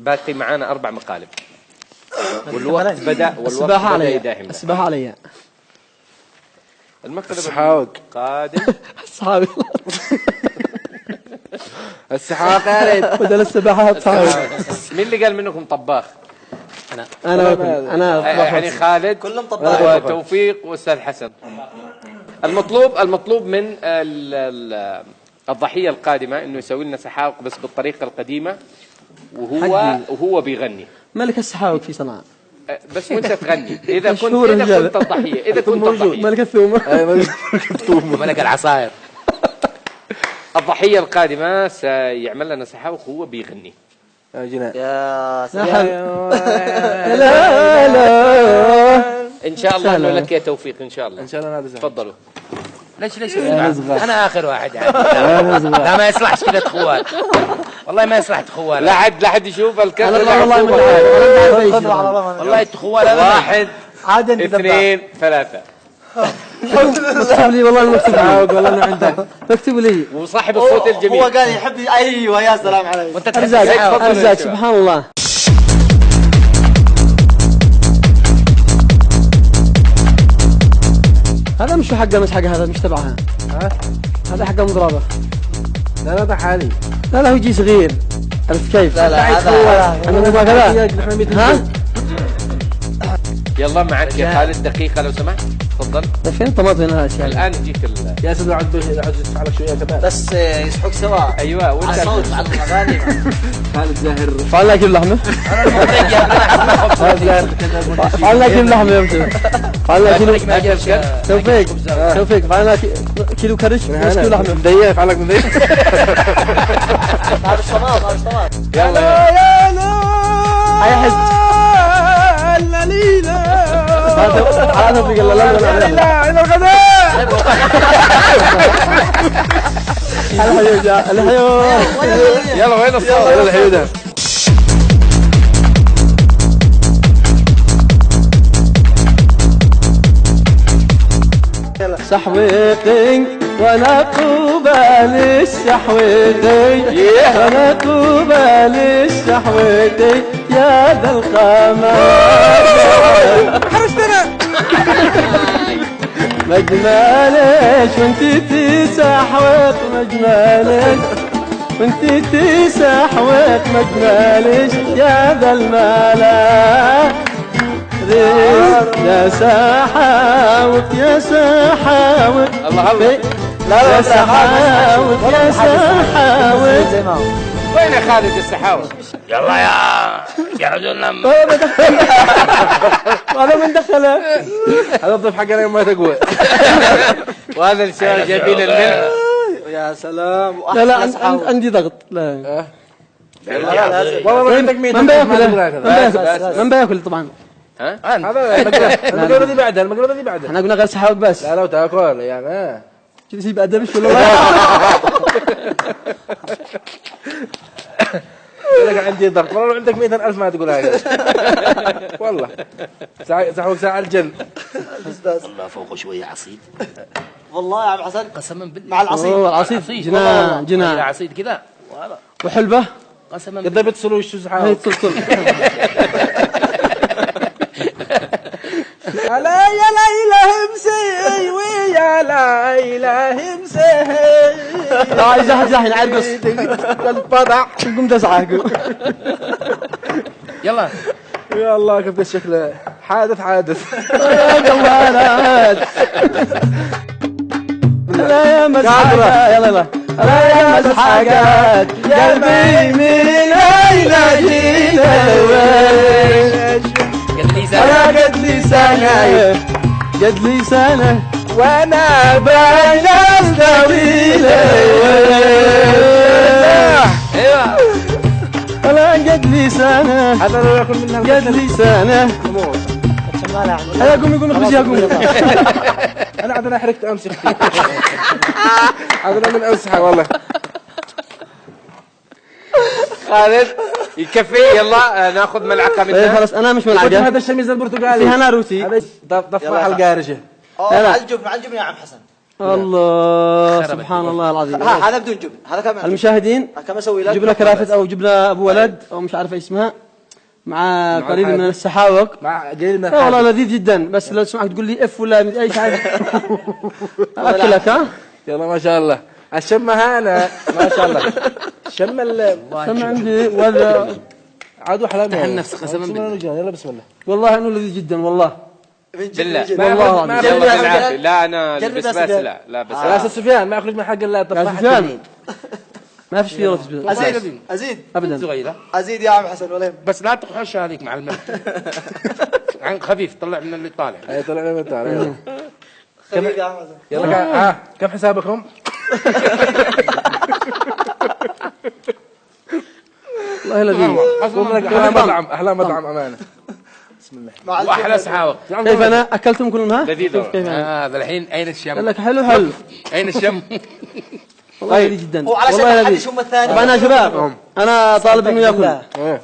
باقي معانا 4 مقالب والوقت بدأ يداهمنا. السباحة علي. المقلب السحاق قادم. أصحابي السحاق قالت بدل السباحة أصحابي. مين اللي قال منكم طباخ؟ أنا يعني خالد كلهم طباخ وتوفيق واستاذ حسن. المطلوب من الضحية القادمة انه يسوي لنا سحاق بس بالطريقة القديمة وهو بيغني. ملك السحاوك في صنعاء بس وانت تغني اذا كنت الضحية، اذا كنت الضحية. ملك الثومة. ملك العصاير. الضحية القادمة سيعمل لنا سحاق وهو بيغني. يا جنان يا سلام. لا ان شاء الله انه لك يا توفيق ان شاء الله. ان شاء الله هذا تفضلوا. ليش انا اخر واحد يعني. لا ما يصلحش كذا تخوات، والله ما يصلح تخوات. لا حد يشوف الكلام. والله والله تخوات. 1 2 3. مكتوب لي والله المكتوب لي. والله أنا عندك مكتوب لي. وصاحب الصوت الجميل هو قال يحب. ايوه يا سلام عليك. وانت أرزاق سبحان الله. هذا مش حقه، مش حقه، هذا مش تبعها. هذا حقه مضربه. لا ده حالي. لا هو يجي صغير. عرفت كيف؟ لا هذا انا نبغى كذا. ها؟ يلا معك يا خالد دقيقة لو سمحت. تفضل. فين طماطم هنا اشياء؟ الآن يجيك يا سيدي عاد يدفع لك شوية كمان. بس يصحوك سوا. ايوه وانت على صوت على الاغاني. خالد زاهر. فعلنا كيف لحمه؟ فعلنا كيف لحمه يا مجد؟ فعلنا كيلو توفيق فعلنا كيلو كرش بس كيلو لحمه. مضيق فعلك مضيق. هذا الصمام هذا الصمام. يلا هاي حج. لا ليلى. هذا في قال لا إلى الغداء. الحيو. يلا وين الصوت؟ الحيو ده. سحويقي وانا قبال السحويقي وانا قبال السحويقي يا ذا القمر حرستنا. مجمالك وانت تسحوق مجمالك وانت تسحوق مجمالك يا ذا الملا يا سحاوك يا سحاوك. الله الله. لا يا سحاوك يا سحاوك. وين يا خالد السحاوة؟ يلا يا رجلنا. هذا من دخله. هذا الضيف حقنا ما تقوى. وهذا الشباب جايبين الملح. يا سلام. لا عندي ضغط. لا والله عندك مين؟ من بياكل من بياكل طبعا. ها؟ هذا المقلوبة دي بعدها. المقلوبة دي بعدها. احنا قلنا غير سحاوك بس. لا لو تاكل يعني كذا سيب ادبش ولا لا. لك عندي ضغط. والله لو عندك 200,000 ما تقول هذا. والله سحوك ساعة الجن. الله فوقه شويه عصيد. والله يا عم حسن قسما بالله مع العصيد. العصيد جنان عصيد كذا وحلبه قسما قد بتصلوا شو هي سحاوك. تصل. لا يا ليلى همسي ويا ليلى همسي. لا زحزح عرقص الفضح. قم تسعى. يلا يا الله كيف الشكل. حادث لا يا مزحقات. يلا لا يا مزحقات قلبي من ليلى جينا. قد لي سنة وانا بين الطويلة. ايوه ولا قد لي سنة. هذا لو ياكل منها قد لي سنة. هيا قوم يقول اخرج يا قوم. انا عاد انا حركت امس اختي. عاد انا من امسحها والله. خالد يكفي. يلا ناخذ ملعقة ايه منها. خلاص انا مش ملعقة. هذا الشميز البرتقالي فيها ناروسي. هذا ضفاح القارشة. مع الجبن يا عم حسن. الله سبحان الله العظيم. هذا بدون جبن، هذا كم المشاهدين كم اسوي لك؟ جبنا كرافت او جبنا ابو ولد او مش عارف ايش اسمها مع قليل من السحاوق مع قليل من لا والله لذيذ جدا. بس لو سمحت تقول لي اف ولا اي حاجه اكلك ها. يلا ما شاء الله الشمة هانا ما شاء الله. شم سمع عندي ولا عاد حلال تحن نفسك قسما بالله. يلا بسم الله. والله انه لذيذ جدا والله بالله والله ما يلا يخرج بالعافيه. لا انا جرب بس يا سفيان. لا بس يا سفيان ما يخرج من حق الله يا طفاحة سفيان يمين. ما فيش فيه ازيد ابدا صغيرة ازيد يا عم حسن ولا بس لا تقحش هذيك مع الملح. عن خفيف طلع من اللي طالع. هي طلع لنا تعال خليك يا عم حسن. يلا كم حسابكم؟ والله لذيذ. احلى مطعم امانه. مع واحلى سحاوق. كيف انا اكلتم كلهم لذيذ كيف انا هذا الحين اين الشم؟ قال لك حلو اين الشم؟ والله لذيذ جدا وعلى والله شكل لذيذ. حد شو الثاني؟ طب انا يا شباب انا طالب انه ياكل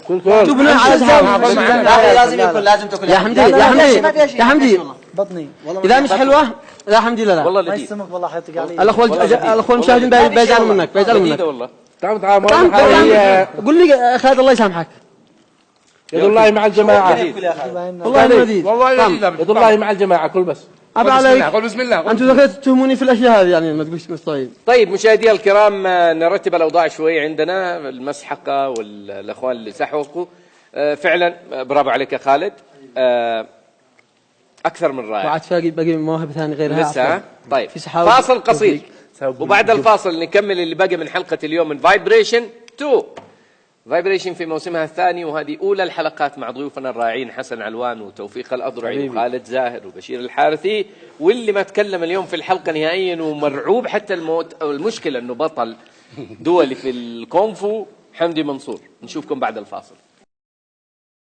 كل جبنا على سحاوق. لا لازم ياكل لازم تاكل يا حمدي يا حمدي يا حمدي بطني والله اذا مش حلوه لا حمدي لا والله ما لذيذ يسمك والله حياتك علي. الاخوه المشاهدين بيزعلوا منك بيزعلوا منك. لذيذة والله. تعال تعال تعال قول لي خالد الله يسامحك يد الله مع الجماعه. والله لذيذ والله لذيذ. يد الله مع الجماعه كل بس. ابى قل بسم الله عليك قل بسم الله. انتم دخلت تتهموني في الاشياء هذه يعني ما تقولش مش طيب. طيب مشاهدينا الكرام نرتب الاوضاع شوي. عندنا المسحقه والاخوان اللي سحقوا فعلا برافو عليك يا خالد. اكثر من رائع. وعاد باقي مواهب ثانيه غيرها لسه طيب في سحاوق. فاصل قصير وبعد الفاصل نكمل اللي باقي من حلقه اليوم من فايبريشن 2. فايبريشن في موسمها الثاني وهذه أولى الحلقات مع ضيوفنا الرائعين حسن علوان وتوفيق الأضرعي وخالد زاهر وبشير الحارثي. واللي ما تكلم اليوم في الحلقة نهائيا ومرعوب حتى الموت أو المشكلة أنه بطل دولي في الكونفو حمدي منصور. نشوفكم بعد الفاصل.